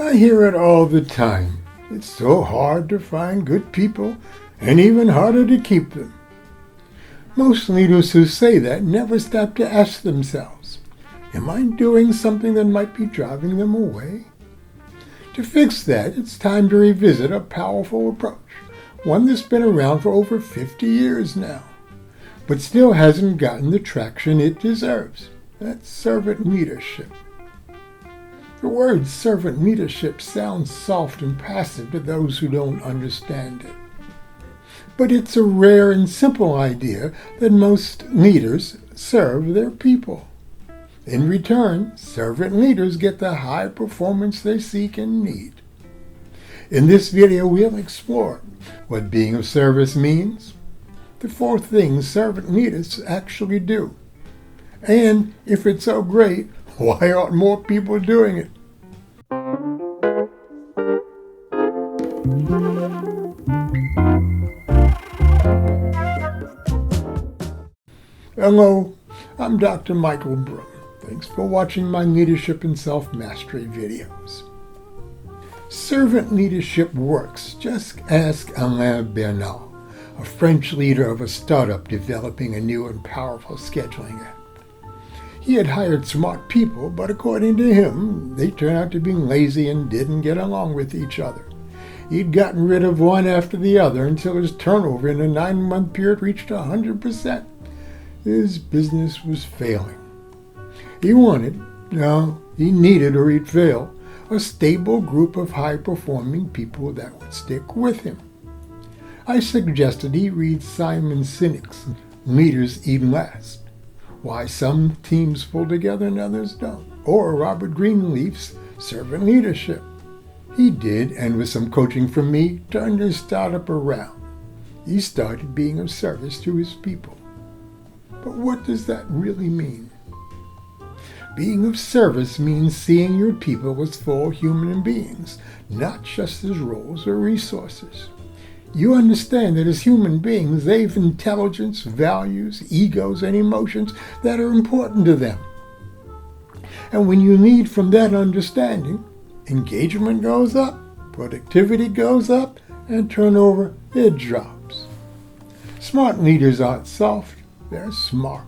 I hear it all the time. It's so hard to find good people and even harder to keep them. Most leaders who say that never stop to ask themselves, am I doing something that might be driving them away? To fix that, it's time to revisit a powerful approach, one that's been around for over 50 years now, but still hasn't gotten the traction it deserves. That's servant leadership. The word servant leadership sounds soft and passive to those who don't understand it. But it's a rare and simple idea that most leaders serve their people. In return, servant leaders get the high performance they seek and need. In this video, we'll explore what being of service means, the 4 things servant leaders actually do, and if it's so great, why aren't more people doing it? Hello, I'm Dr. Michael Broom. Thanks for watching my leadership and self-mastery videos. Servant leadership works. Just ask Alain Bernard, a French leader of a startup developing a new and powerful scheduling app. He had hired smart people, but according to him, they turned out to be lazy and didn't get along with each other. He'd gotten rid of one after the other until his turnover in a 9-month period reached 100%. His business was failing. He needed or he'd fail, a stable group of high-performing people that would stick with him. I suggested he read Simon Sinek's Leaders Eat Last, Why Some Teams Pull Together and Others Don't, or Robert Greenleaf's Servant Leadership. He did, and with some coaching from me, turned his startup around. He started being of service to his people. But what does that really mean? Being of service means seeing your people as full human beings, not just as roles or resources. You understand that as human beings, they have intelligence, values, egos, and emotions that are important to them. And when you lead from that understanding, engagement goes up, productivity goes up, and turnover, it drops. Smart leaders aren't soft, they're smart.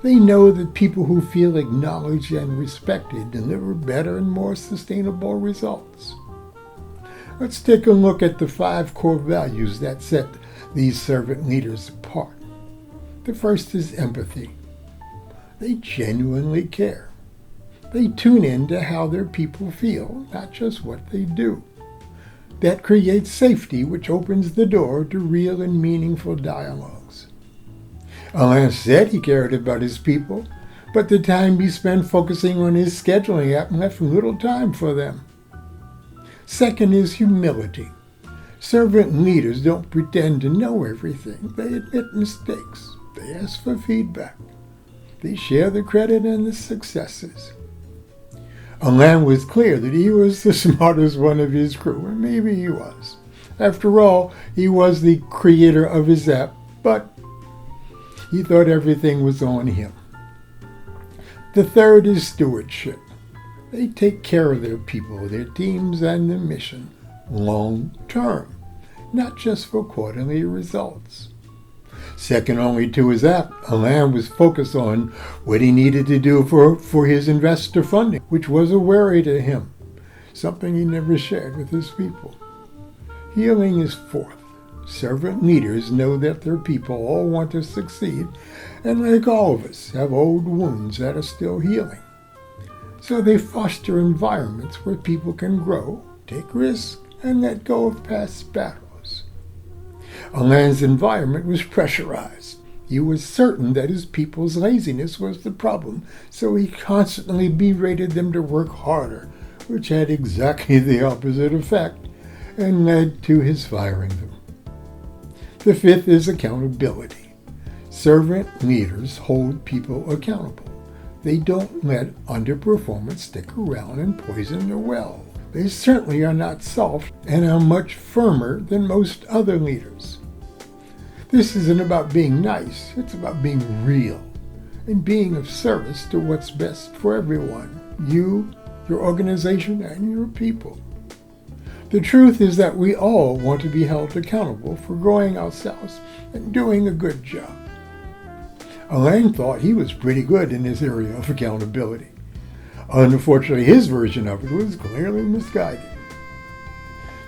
They know that people who feel acknowledged and respected deliver better and more sustainable results. Let's take a look at the 5 core values that set these servant leaders apart. The first is empathy. They genuinely care. They tune in to how their people feel, not just what they do. That creates safety, which opens the door to real and meaningful dialogues. Alain said he cared about his people, but the time he spent focusing on his scheduling app left little time for them. Second is humility. Servant leaders don't pretend to know everything. They admit mistakes. They ask for feedback. They share the credit and the successes. Alain was clear that he was the smartest one of his crew, and maybe he was. After all, he was the creator of his app, but he thought everything was on him. The third is stewardship. They take care of their people, their teams, and their mission long term, not just for quarterly results. Second only to his app, Alain was focused on what he needed to do for his investor funding, which was a worry to him, something he never shared with his people. Healing is fourth. Servant leaders know that their people all want to succeed, and like all of us, have old wounds that are still healing. So they foster environments where people can grow, take risks, and let go of past battles. Alain's environment was pressurized. He was certain that his people's laziness was the problem, so he constantly berated them to work harder, which had exactly the opposite effect, and led to his firing them. The fifth is accountability. Servant leaders hold people accountable. They don't let underperformance stick around and poison the well. They certainly are not soft and are much firmer than most other leaders. This isn't about being nice, it's about being real and being of service to what's best for everyone, you your organization, and your people. The truth is that we all want to be held accountable for growing ourselves and doing a good job. Alain thought he was pretty good in this area of accountability. Unfortunately, his version of it was clearly misguided.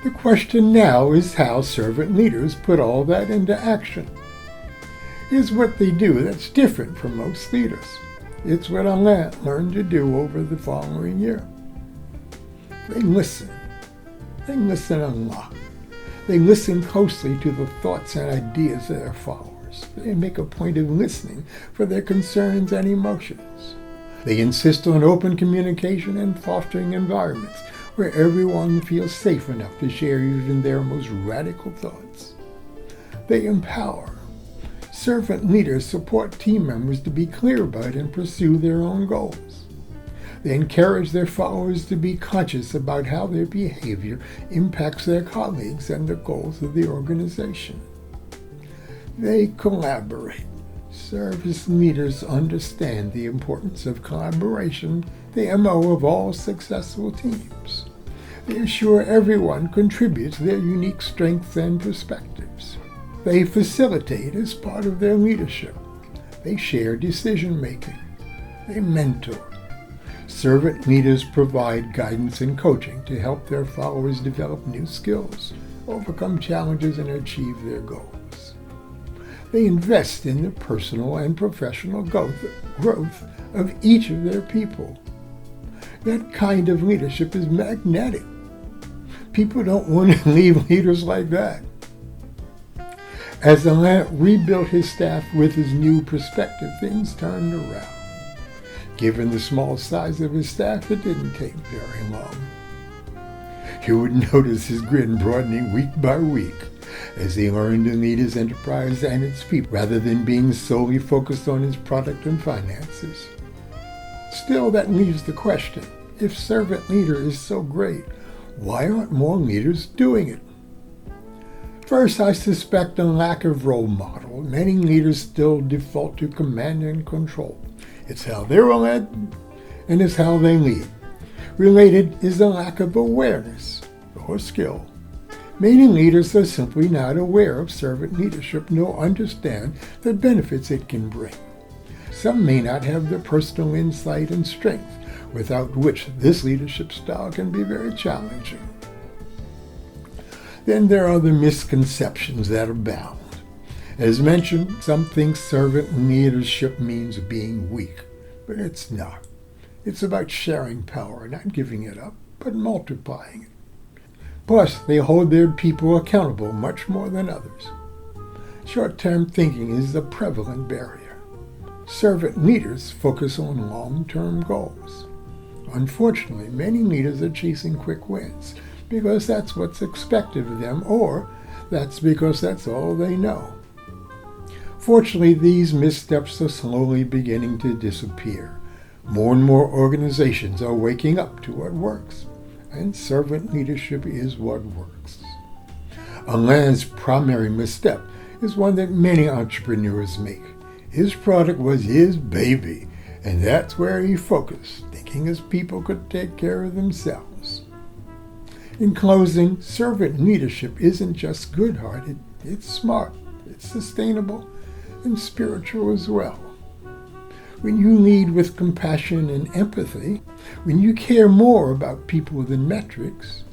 The question now is how servant leaders put all that into action. Here's what they do that's different from most leaders. It's what Alain learned to do over the following year. They listen. They listen a lot. They listen closely to the thoughts and ideas of their followers. They make a point of listening for their concerns and emotions. They insist on open communication and fostering environments where everyone feels safe enough to share even their most radical thoughts. They empower. Servant leaders support team members to be clear about and pursue their own goals. They encourage their followers to be conscious about how their behavior impacts their colleagues and the goals of the organization. They collaborate. Service leaders understand the importance of collaboration, the MO of all successful teams. They assure everyone contributes their unique strengths and perspectives. They facilitate as part of their leadership. They share decision-making. They mentor. Servant leaders provide guidance and coaching to help their followers develop new skills, overcome challenges, and achieve their goals. They invest in the personal and professional growth of each of their people. That kind of leadership is magnetic. People don't want to leave leaders like that. As Alain rebuilt his staff with his new perspective, things turned around. Given the small size of his staff, it didn't take very long. You would notice his grin broadening week by week as he learned to lead his enterprise and its people rather than being solely focused on his product and finances. Still, that leaves the question, if servant leader is so great, why aren't more leaders doing it? First, I suspect a lack of role model. Many leaders still default to command and control. It's how they're led, and it's how they lead. Related is the lack of awareness or skill. Many leaders are simply not aware of servant leadership nor understand the benefits it can bring. Some may not have the personal insight and strength, without which this leadership style can be very challenging. Then there are the misconceptions that abound. As mentioned, some think servant leadership means being weak, but it's not. It's about sharing power, not giving it up, but multiplying it. Plus, they hold their people accountable much more than others. Short-term thinking is a prevalent barrier. Servant leaders focus on long-term goals. Unfortunately, many leaders are chasing quick wins because that's what's expected of them, or that's because that's all they know. Fortunately, these missteps are slowly beginning to disappear. More and more organizations are waking up to what works, and servant leadership is what works. Alain's primary misstep is one that many entrepreneurs make. His product was his baby, and that's where he focused, thinking his people could take care of themselves. In closing, servant leadership isn't just good-hearted, it's smart, it's sustainable, and spiritual as well. When you lead with compassion and empathy, when you care more about people than metrics,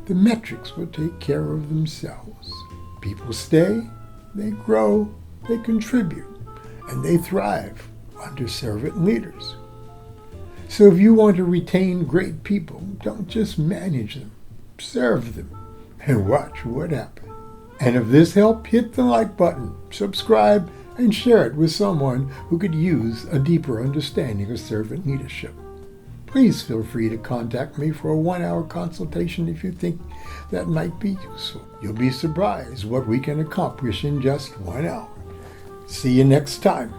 the metrics will take care of themselves. People stay, they grow, they contribute, and they thrive under servant leaders. So if you want to retain great people, don't just manage them, serve them, and watch what happens. And if this helped, hit the like button, subscribe, and share it with someone who could use a deeper understanding of servant leadership. Please feel free to contact me for a 1-hour consultation if you think that might be useful. You'll be surprised what we can accomplish in just 1 hour. See you next time.